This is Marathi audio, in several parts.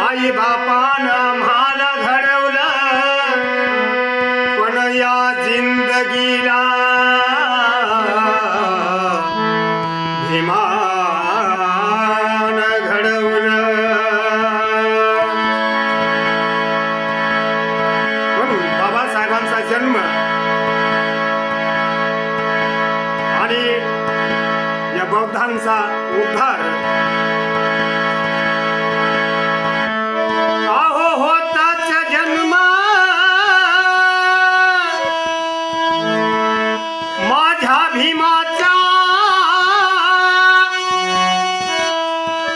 आई बापान आम्हाला घडवलं, पण या जिंदगीला भीमान घडवलं. म्हणून बाबासाहेबांचा जन्म आणि या बौद्धांचा उद्धार भीमाचा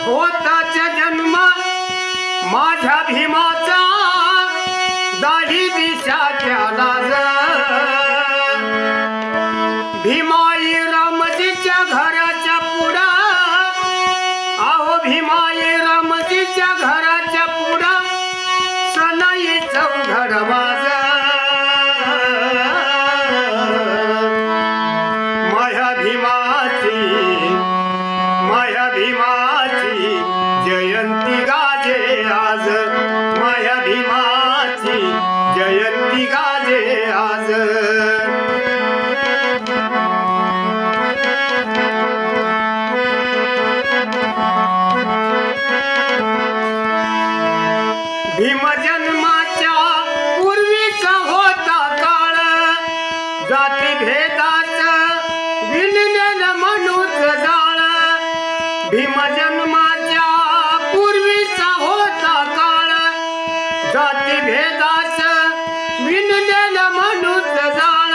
होताच जन्म, माझ्या भीमाचा दाही दिशा त्याला भीमाई रामजीच्या घराच्या पुढा, आहो भीमाई रामजीच्या घराच्या पुढा सनाई चौघड माझ. माया भीमाची जयंती गाजे आज, माया भीमाची जयंती गाजे आज. भीम जन्माच्या पूर्वीचा होता काळ, जाती भेदाचं विणलेलं मनुष्य जाळ. भीम जन्माच्या पूर्वीचा होता काळ, जाती भेदाचं विणलेलं मनुष्य जाळ.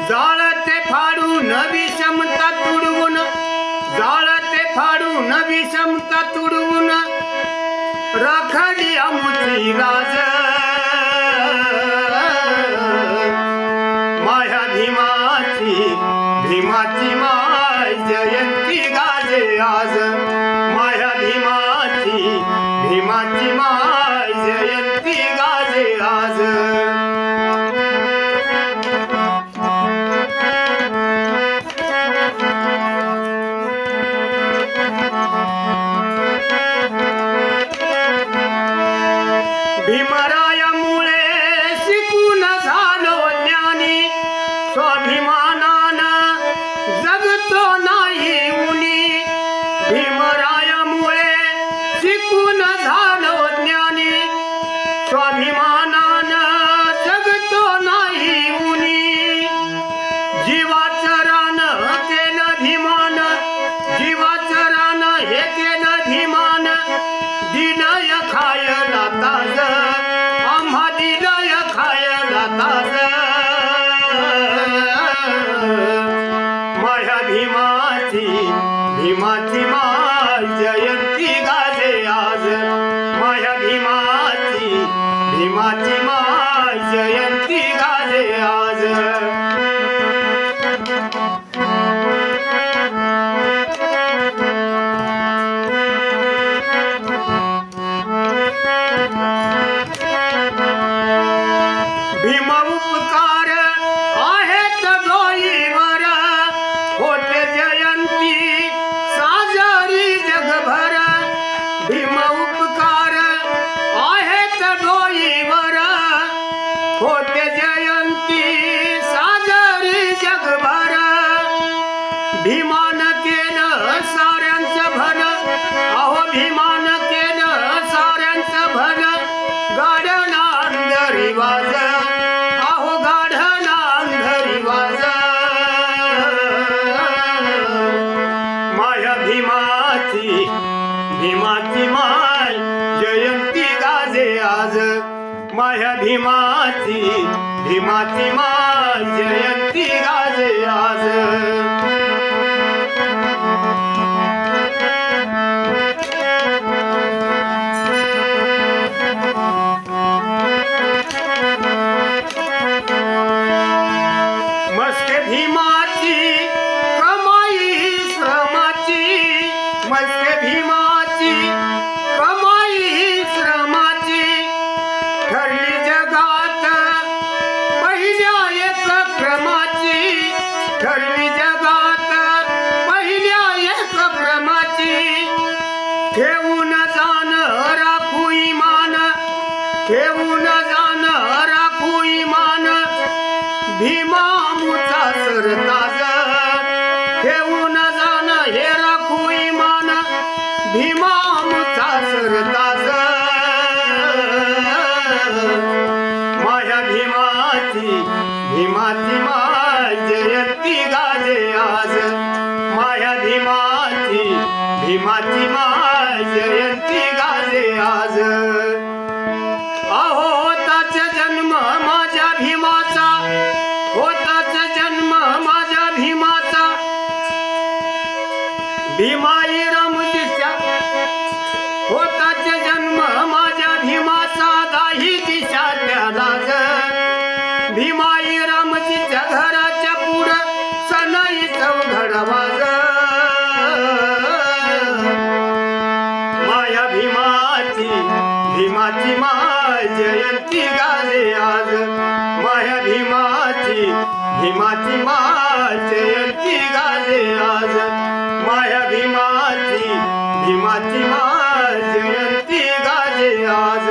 जाळ ते फाडून विषमता तुडवून, जाळ ते फाडून विषमता तुडवून राखली आमची लाज. माया भीमाची भीमाची माय जयंती गाजे आज, माया भीमाची भीमाची माय जयंती गाजे आज. भीमरायामुळे शिकून झालो ज्ञानी, स्वाभिमानानं जगतो नाही उनी. भीमरायामुळे शिकून झालो ज्ञानी, स्वाभिमानानं जगतो नाही उनी. जीवाचं रान केलं भीमान, जीवाचं रान हे केलं भीमान. दिलय खायला ताज, आम्हा दिलय खायला ताज. माया भीमाची भीमाची माय जयंती गाजे आज, माया भीमाची भीमाची माय जयंती गाजे आज. भीम उपकार आहेत डोईवर, होते जयंती साजरी जगभर. भीम उपकार आहेत डोईवर, होते जयंती साजरी जगभर. भीमान केलं साऱ्यांचं भल, अहो भीमान केलं साऱ्यांचं भल. गाढना अंधरी वाज, अहो गाढना अंधरी वाज. माया भीमाची भीमाची माय जयंती गाजे आज, माया भीमाची भीमाची माय जयंती गाजे आज. करतास माया भीमाची भीमाची माय जयंती गाजे आज माया भीमाची भीमाची माय जयंती गाजे आज अहो होताच जन्म माझ्या भीमाचा होताच जन्म माझ्या भीमाचा भीमाई रमतीच्या होताच जन्म माझ्या भीमाचा दाही दिशा त्याला भीमाई रमतीच्या घराच्या पुढं सनई चौघडवाज माया भीमाची भीमाची माय जयंती गाजे आज माया भीमाची भीमाची माय जयंती गाजे आज माया भीमाची भीमाची माय जयंती गाजे आज